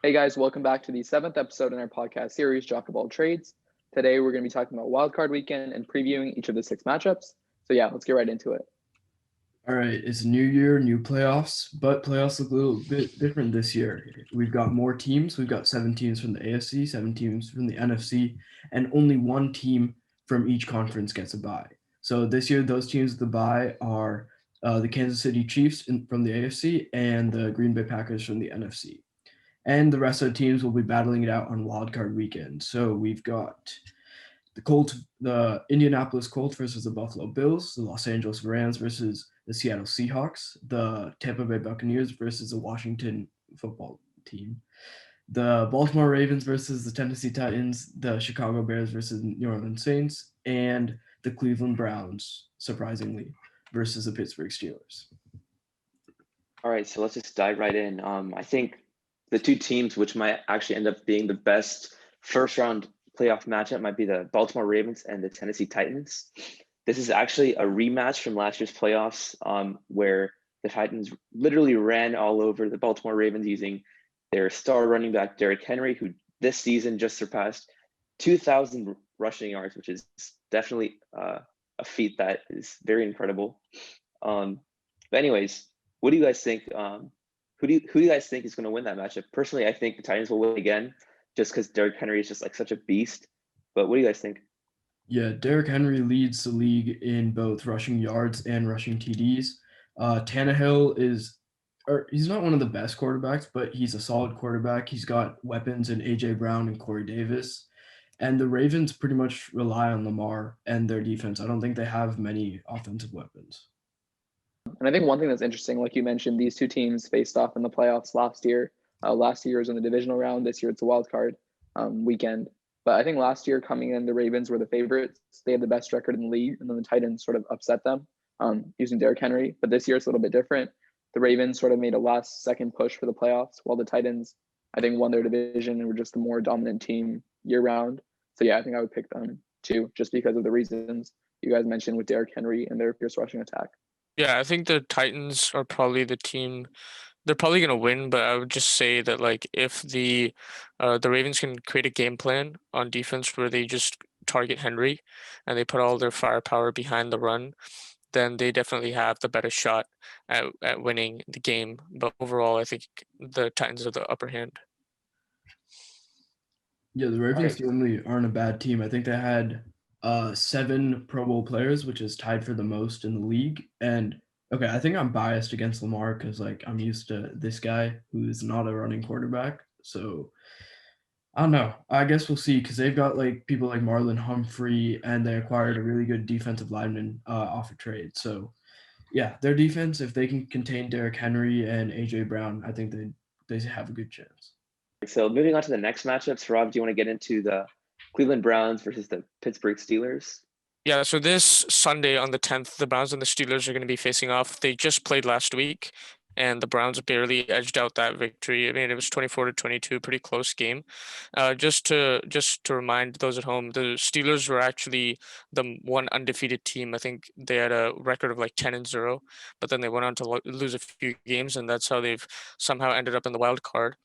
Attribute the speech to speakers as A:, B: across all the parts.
A: Hey guys, welcome back to the seventh episode in our podcast series, Jock of all trades. Today we're going to be talking about wildcard weekend and previewing each of the six matchups. So yeah, let's get right into it.
B: All right, it's a new year, new playoffs, but playoffs look a little bit different this year. We've got more teams. We've got 7 teams from the AFC, 7 teams from the NFC, and only one team from each conference gets a bye. So this year, those teams with the bye are the Kansas City Chiefs from the AFC and the Green Bay Packers from the NFC. And the rest of the teams will be battling it out on wildcard weekend. So we've got the Indianapolis Colts versus the Buffalo Bills, the Los Angeles Rams versus the Seattle Seahawks, the Tampa Bay Buccaneers versus the Washington football team, the Baltimore Ravens versus the Tennessee Titans, the Chicago Bears versus New Orleans Saints, and the Cleveland Browns, surprisingly, versus the Pittsburgh Steelers.
C: All right, so let's just dive right in. I think the two teams which might actually end up being the best first round playoff matchup might be the Baltimore Ravens and the Tennessee Titans. This is actually a rematch from last year's playoffs where the Titans literally ran all over the Baltimore Ravens using their star running back, Derrick Henry, who this season just surpassed 2,000 rushing yards, which is definitely a feat that is very incredible. But anyways, what do you guys think? Who do you guys think is going to win that matchup? Personally, I think the Titans will win again, just because Derrick Henry is just like such a beast. But what do you guys think?
B: Yeah, Derrick Henry leads the league in both rushing yards and rushing TDs. Tannehill he's not one of the best quarterbacks, but he's a solid quarterback. He's got weapons in A.J. Brown and Corey Davis. And the Ravens pretty much rely on Lamar and their defense. I don't think they have many offensive weapons.
A: And I think one thing that's interesting, like you mentioned, these two teams faced off in the playoffs last year. Last year was in the divisional round. This year it's a wild card weekend. But I think last year coming in, the Ravens were the favorites. They had the best record in the league, and then the Titans sort of upset them using Derrick Henry. But this year it's a little bit different. The Ravens sort of made a last-second push for the playoffs, while the Titans, I think, won their division and were just the more dominant team year-round. So yeah, I think I would pick them too, just because of the reasons you guys mentioned with Derrick Henry and their fierce rushing attack.
D: Yeah, I think the Titans are probably the team. They're probably gonna win, but I would just say that like if the Ravens can create a game plan on defense where they just target Henry and they put all their firepower behind the run, then they definitely have the better shot at winning the game. But overall, I think the Titans are the upper hand.
B: Yeah, the Ravens certainly aren't a bad team. I think they had 7 Pro Bowl players, which is tied for the most in the league. And okay, I think I'm biased against Lamar because like I'm used to this guy who's not a running quarterback. So I don't know. I guess we'll see because they've got like people like Marlon Humphrey and they acquired a really good defensive lineman off a trade. So yeah, their defense, if they can contain Derrick Henry and A.J. Brown, I think they have a good chance.
C: So moving on to the next matchups, Rob, do you want to get into the Cleveland Browns versus the Pittsburgh Steelers?
D: Yeah, so this Sunday on the 10th, the Browns and the Steelers are going to be facing off. They just played last week, and the Browns barely edged out that victory. I mean, it was 24-22, pretty close game. Just to remind those at home, the Steelers were actually the one undefeated team. I think they had a record of like 10-0, but then they went on to lose a few games, and that's how they've somehow ended up in the wild card.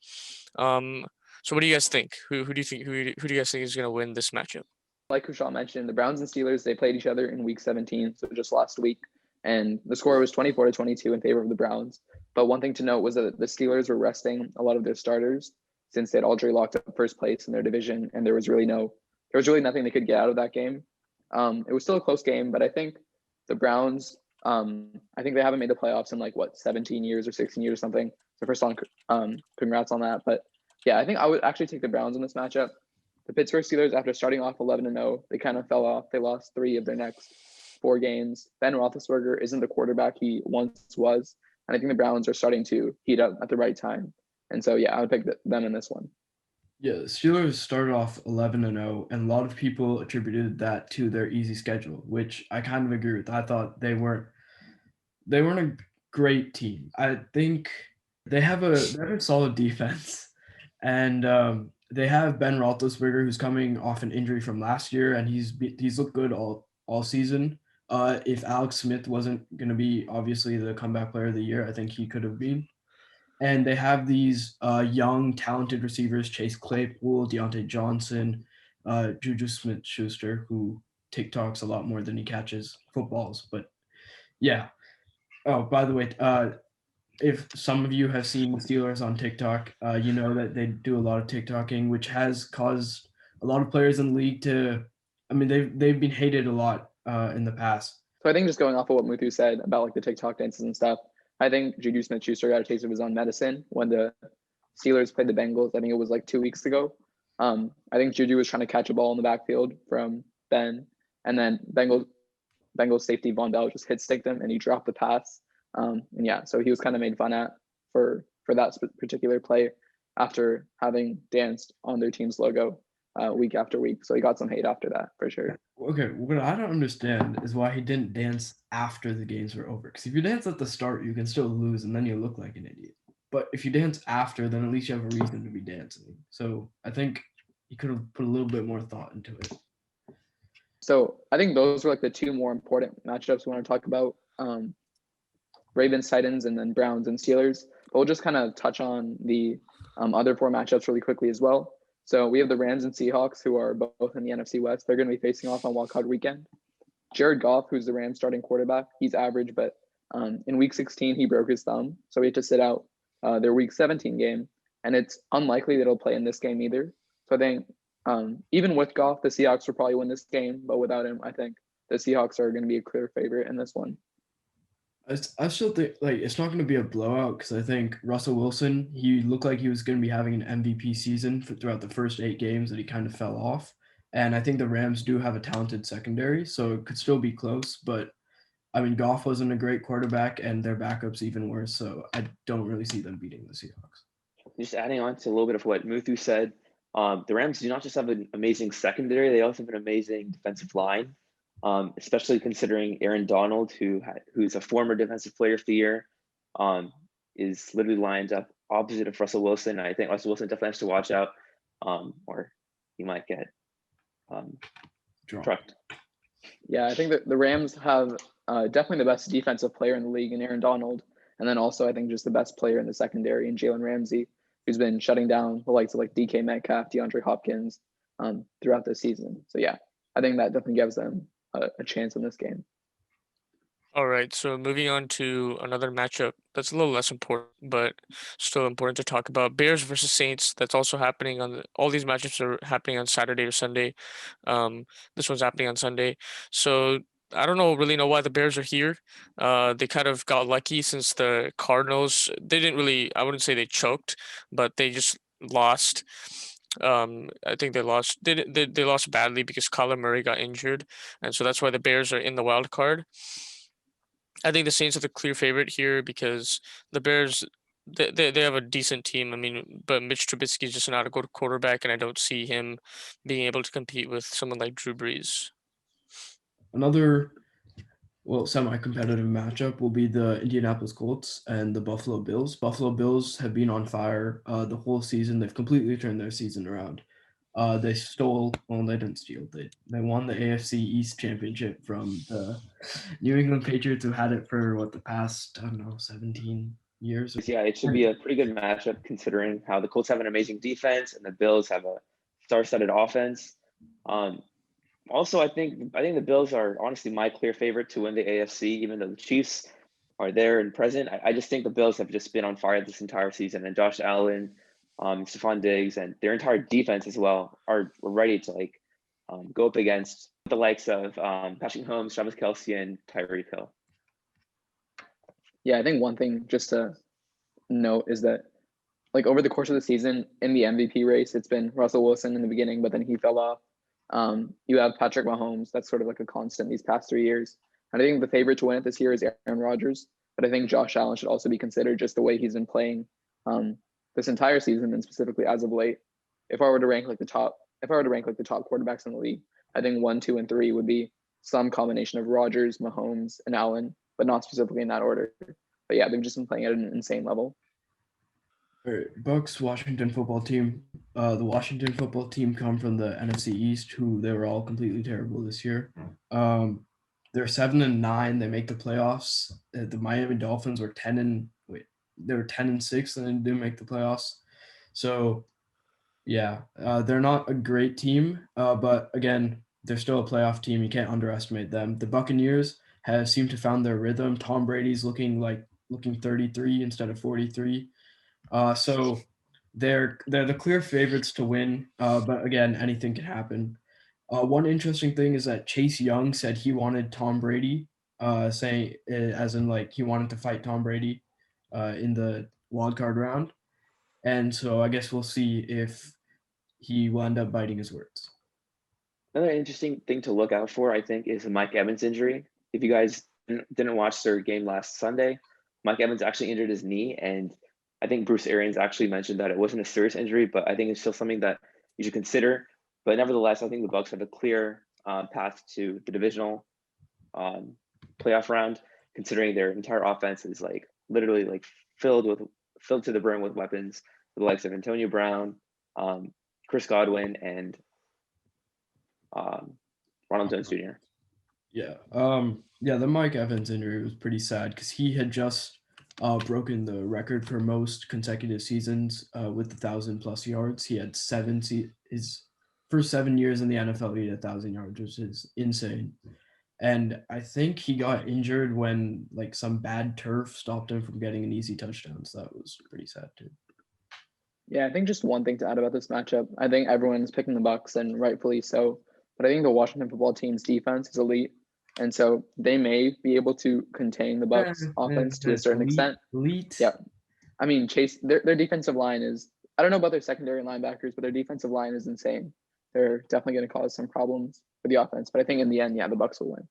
D: So what do you guys think? Who do you think who do you guys think is going to win this matchup?
A: Like Kushal mentioned, the Browns and Steelers, they played each other in week 17, so just last week. And the score was 24-22 in favor of the Browns. But one thing to note was that the Steelers were resting a lot of their starters since they'd already locked up first place in their division, and there was really nothing they could get out of that game. It was still a close game, but I think the Browns, I think they haven't made the playoffs in like 17 years or 16 years or something. So first on, congrats on that. But yeah, I think I would actually take the Browns in this matchup. The Pittsburgh Steelers, after starting off 11-0, they kind of fell off. They lost 3 of their next 4 games. Ben Roethlisberger isn't the quarterback he once was, and I think the Browns are starting to heat up at the right time. And so, yeah, I would pick them in this one.
B: Yeah, the Steelers started off 11-0, and a lot of people attributed that to their easy schedule, which I kind of agree with. I thought they weren't a great team. I think they have a solid defense, and they have Ben Roethlisberger, who's coming off an injury from last year, and he's looked good all season. If Alex Smith wasn't going to be obviously the comeback player of the year, I think he could have been. And they have these young, talented receivers: Chase Claypool, Deontay Johnson, Juju Smith-Schuster, who TikToks a lot more than he catches footballs. But yeah. Oh, by the way, if some of you have seen the Steelers on TikTok, you know that they do a lot of TikToking, which has caused a lot of players in the league to. I mean, they've been hated a lot in the past.
A: So I think just going off of what Muthu said about like the TikTok dances and stuff, I think Juju Smith-Schuster got a taste of his own medicine when the Steelers played the Bengals. I think it was like 2 weeks ago. I think Juju was trying to catch a ball in the backfield from Ben, and then Bengals safety Von Bell just hit sticked him and he dropped the pass. And yeah, so he was kind of made fun at for that particular play after having danced on their team's logo week after week. So he got some hate after that for sure.
B: Okay, what I don't understand is why he didn't dance after the games were over. Because if you dance at the start, you can still lose, and then you look like an idiot. But if you dance after, then at least you have a reason to be dancing. So I think he could have put a little bit more thought into it.
A: So I think those were like the two more important matchups we want to talk about. Ravens, Titans, and then Browns and Steelers. But we'll just kind of touch on the other four matchups really quickly as well. So we have the Rams and Seahawks, who are both in the NFC West. They're going to be facing off on Wild Card Weekend. Jared Goff, who's the Rams starting quarterback, he's average, but in Week 16 he broke his thumb, so he had to sit out their Week 17 game, and it's unlikely that he'll play in this game either. So I think even with Goff, the Seahawks will probably win this game, but without him, I think the Seahawks are going to be a clear favorite in this one.
B: I still think like it's not going to be a blowout because I think Russell Wilson, he looked like he was going to be having an MVP season throughout the first 8 games that he kind of fell off. And I think the Rams do have a talented secondary, so it could still be close. But I mean, Goff wasn't a great quarterback, and their backup's even worse. So I don't really see them beating the Seahawks.
C: Just adding on to a little bit of what Muthu said, the Rams do not just have an amazing secondary; they also have an amazing defensive line. Especially considering Aaron Donald, who's a former Defensive Player of the Year, is literally lined up opposite of Russell Wilson. I think Russell Wilson definitely has to watch out, or he might get trucked.
A: Yeah, I think that the Rams have definitely the best defensive player in the league in Aaron Donald, and then also I think just the best player in the secondary in Jalen Ramsey, who's been shutting down the likes of like DK Metcalf, DeAndre Hopkins throughout the season. So yeah, I think that definitely gives them a chance in this game.
D: All right, so moving on to another matchup that's a little less important, but still important to talk about. Bears versus Saints. That's also happening all these matchups are happening on Saturday or Sunday. This one's happening on Sunday. So I don't really know why the Bears are here. They kind of got lucky since the Cardinals, they didn't really, I wouldn't say they choked, but they just lost. I think they lost. They lost badly because Kyler Murray got injured, and so that's why the Bears are in the wild card. I think the Saints are the clear favorite here because the Bears they have a decent team. I mean, but Mitch Trubisky is just not a good quarterback, and I don't see him being able to compete with someone like Drew Brees.
B: Another semi-competitive matchup will be the Indianapolis Colts and the Buffalo Bills. Buffalo Bills have been on fire the whole season. They've completely turned their season around. They didn't steal. They won the AFC East Championship from the New England Patriots, who had it for the past 17 years.
C: Yeah, it should be a pretty good matchup considering how the Colts have an amazing defense and the Bills have a star-studded offense. Also, I think the Bills are honestly my clear favorite to win the AFC, even though the Chiefs are there and present. I just think the Bills have just been on fire this entire season, and Josh Allen, Stephon Diggs, and their entire defense as well are ready to go up against the likes of Patrick Mahomes, Travis Kelce, and Tyreek Hill.
A: Yeah, I think one thing just to note is that over the course of the season in the MVP race, it's been Russell Wilson in the beginning, but then he fell off. You have Patrick Mahomes. That's sort of like a constant these past 3 years. And I think the favorite to win it this year is Aaron Rodgers. But I think Josh Allen should also be considered just the way he's been playing this entire season and specifically as of late. If I were to rank the top quarterbacks in the league, I think 1, 2, and 3 would be some combination of Rodgers, Mahomes, and Allen, but not specifically in that order. But yeah, they've just been playing at an insane level.
B: All right, Bucks Washington football team. The Washington football team come from the NFC East, who they were all completely terrible this year. They're 7-9. They make the playoffs. The Miami Dolphins were 10-8. they were 10-6 and then didn't make the playoffs. So yeah, they're not a great team, but again, they're still a playoff team. You can't underestimate them. The Buccaneers have seemed to found their rhythm. Tom Brady's looking 33 instead of 43. So they're the clear favorites to win. But again, anything can happen. One interesting thing is that Chase Young said he wanted Tom Brady, saying as in like he wanted to fight Tom Brady in the wild card round. And so I guess we'll see if he will end up biting his words.
C: Another interesting thing to look out for, I think, is the Mike Evans injury. If you guys didn't watch their game last Sunday, Mike Evans actually injured his knee, and I think Bruce Arians actually mentioned that it wasn't a serious injury, but I think it's still something that you should consider. But nevertheless, I think the Bucs have a clear path to the divisional playoff round, considering their entire offense is like literally like filled to the brim with weapons, the likes of Antonio Brown, Chris Godwin, and Ronald Jones Jr.
B: Yeah. The Mike Evans injury was pretty sad because he had just broken the record for most consecutive seasons with 1,000+ yards. He had his first 7 years in the NFL, he had 1,000 yards, which is insane. And I think he got injured when like some bad turf stopped him from getting an easy touchdown. So that was pretty sad too.
A: Yeah, I think just one thing to add about this matchup. I think everyone's picking the Bucs, and rightfully so. But I think the Washington football team's defense is elite, and so they may be able to contain the Bucs offense to a certain extent.
B: Elite.
A: Yeah, I mean Chase, their defensive line is. I don't know about their secondary linebackers, but their defensive line is insane. They're definitely going to cause some problems for the offense. But I think in the end, yeah, the Bucs will win.